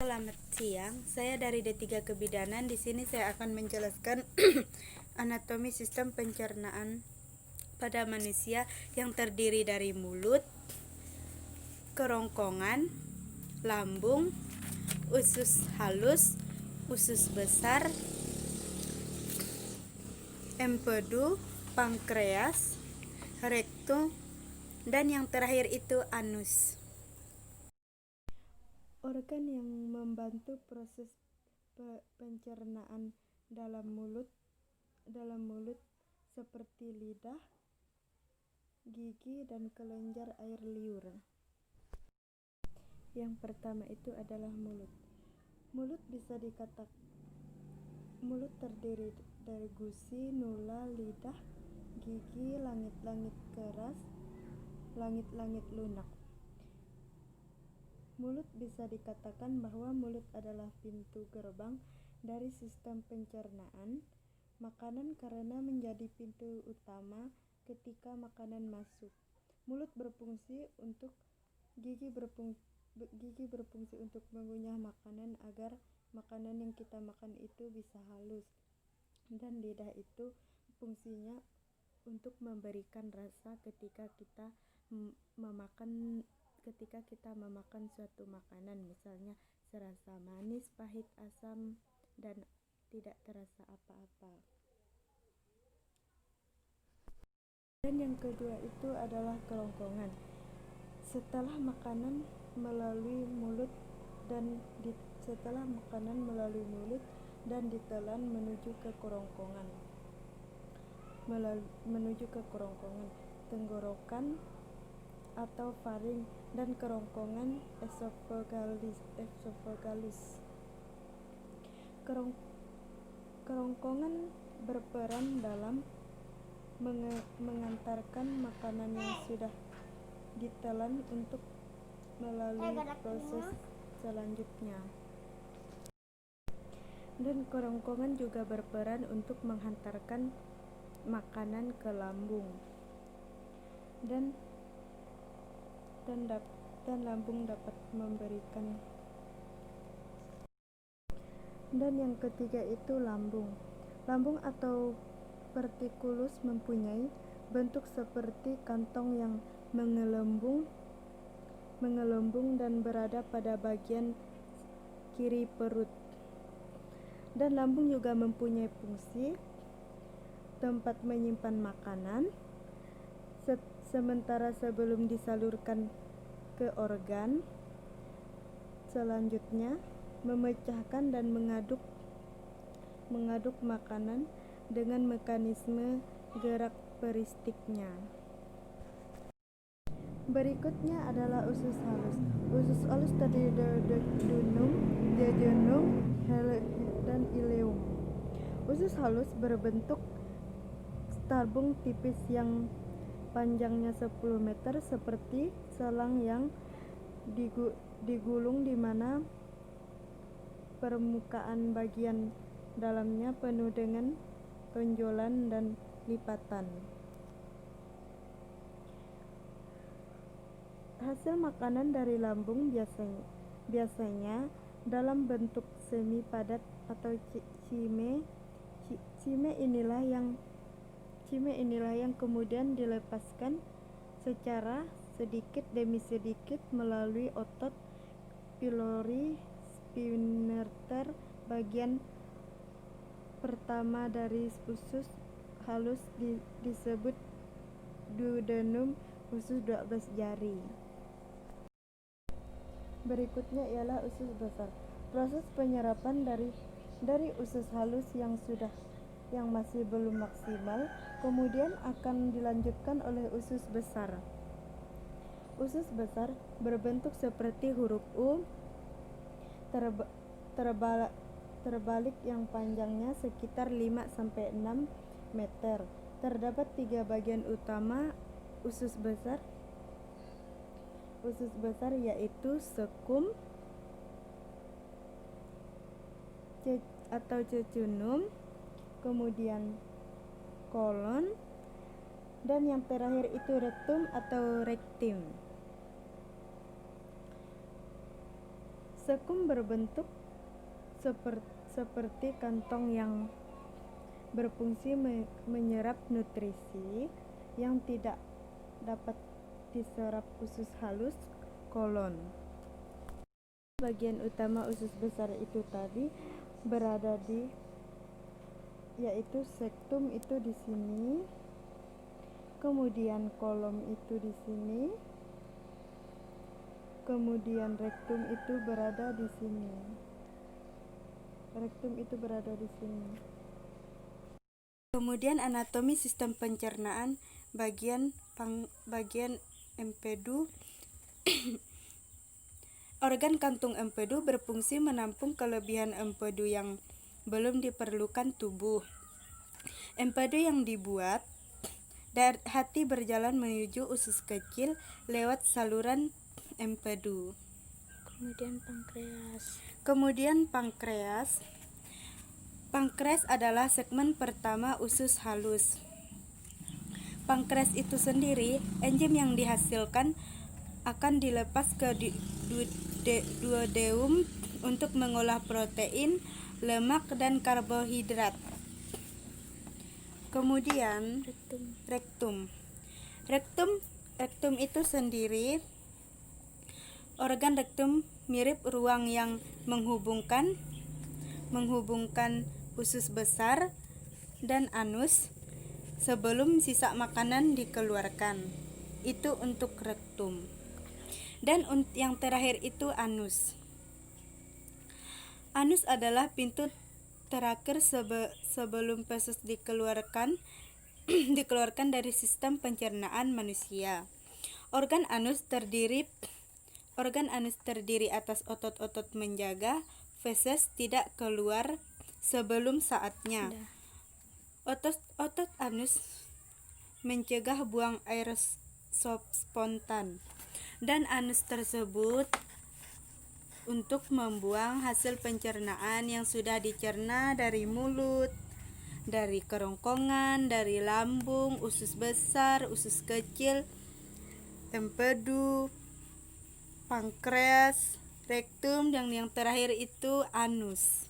Selamat siang, saya dari D3 Kebidanan. Di sini saya akan menjelaskan anatomi sistem pencernaan pada manusia yang terdiri dari mulut, kerongkongan, lambung, usus halus, usus besar, empedu, pankreas, rektum, dan yang terakhir itu anus. Organ yang membantu proses pencernaan dalam mulut seperti lidah, gigi, dan kelenjar air liur. Yang pertama itu adalah mulut. Mulut terdiri dari gusi, nula, lidah, gigi, langit-langit keras, langit-langit lunak. Mulut bisa dikatakan bahwa mulut adalah pintu gerbang dari sistem pencernaan makanan karena menjadi pintu utama ketika makanan masuk. Gigi berfungsi untuk mengunyah makanan agar makanan yang kita makan itu bisa halus, dan lidah itu fungsinya untuk memberikan rasa ketika kita memakan suatu makanan, misalnya serasa manis, pahit, asam, dan tidak terasa apa-apa. Dan yang kedua itu adalah kerongkongan. Setelah makanan melalui mulut dan ditelan menuju ke kerongkongan, tenggorokan atau faring, dan kerongkongan esophagus. Kerongkongan berperan dalam mengantarkan makanan yang sudah ditelan untuk melalui proses selanjutnya. Dan kerongkongan juga berperan untuk menghantarkan makanan ke lambung. Dan lambung dapat memberikan. Dan yang ketiga itu lambung. Lambung atau verticulus mempunyai bentuk seperti kantong yang menggelembung dan berada pada bagian kiri perut. Dan lambung juga mempunyai fungsi tempat menyimpan makanan, sementara sebelum disalurkan ke organ selanjutnya, memecahkan dan mengaduk makanan dengan mekanisme gerak peristiknya. Berikutnya adalah usus halus. Usus halus terdiri dari duodenum, dan ileum. Usus halus berbentuk tabung tipis yang panjangnya 10 meter seperti selang yang digulung, di mana permukaan bagian dalamnya penuh dengan tonjolan dan lipatan. Hasil makanan dari lambung biasanya dalam bentuk semi padat atau cime. Cime inilah yang kemudian dilepaskan secara sedikit demi sedikit melalui otot pylori sphincter. Bagian pertama dari usus halus disebut duodenum, usus 12 jari. Berikutnya ialah usus besar. Proses penyerapan dari usus halus yang masih belum maksimal kemudian akan dilanjutkan oleh usus besar. Usus besar berbentuk seperti huruf U terbalik yang panjangnya sekitar 5-6 meter. Terdapat 3 bagian utama usus besar yaitu sekum atau cecunum, kemudian kolon, dan yang terakhir itu rektum atau rektim. Sekum berbentuk seperti kantong yang berfungsi menyerap nutrisi yang tidak dapat diserap usus halus kolon. Bagian utama usus besar itu tadi berada yaitu sektum itu di sini, kemudian kolom itu di sini, kemudian rektum itu berada di sini. Kemudian anatomi sistem pencernaan bagian empedu. Organ kantung empedu berfungsi menampung kelebihan empedu yang belum diperlukan tubuh. Empedu yang dibuat hati berjalan menuju usus kecil lewat saluran empedu. Kemudian pankreas. Pankreas adalah segmen pertama usus halus. Pankreas itu sendiri, enzim yang dihasilkan akan dilepas ke duodenum untuk mengolah protein, lemak, dan karbohidrat. Kemudian rektum. Rektum itu sendiri, organ rektum mirip ruang yang menghubungkan usus besar dan anus sebelum sisa makanan dikeluarkan. Itu untuk rektum. Dan yang terakhir itu anus. Anus adalah pintu terakhir sebelum feses dikeluarkan dari sistem pencernaan manusia. Organ anus terdiri atas otot-otot menjaga feses tidak keluar sebelum saatnya. Otot anus mencegah buang air spontan, dan anus tersebut untuk membuang hasil pencernaan yang sudah dicerna dari mulut, dari kerongkongan, dari lambung, usus besar, usus kecil, empedu, pankreas, rektum, dan yang terakhir itu anus.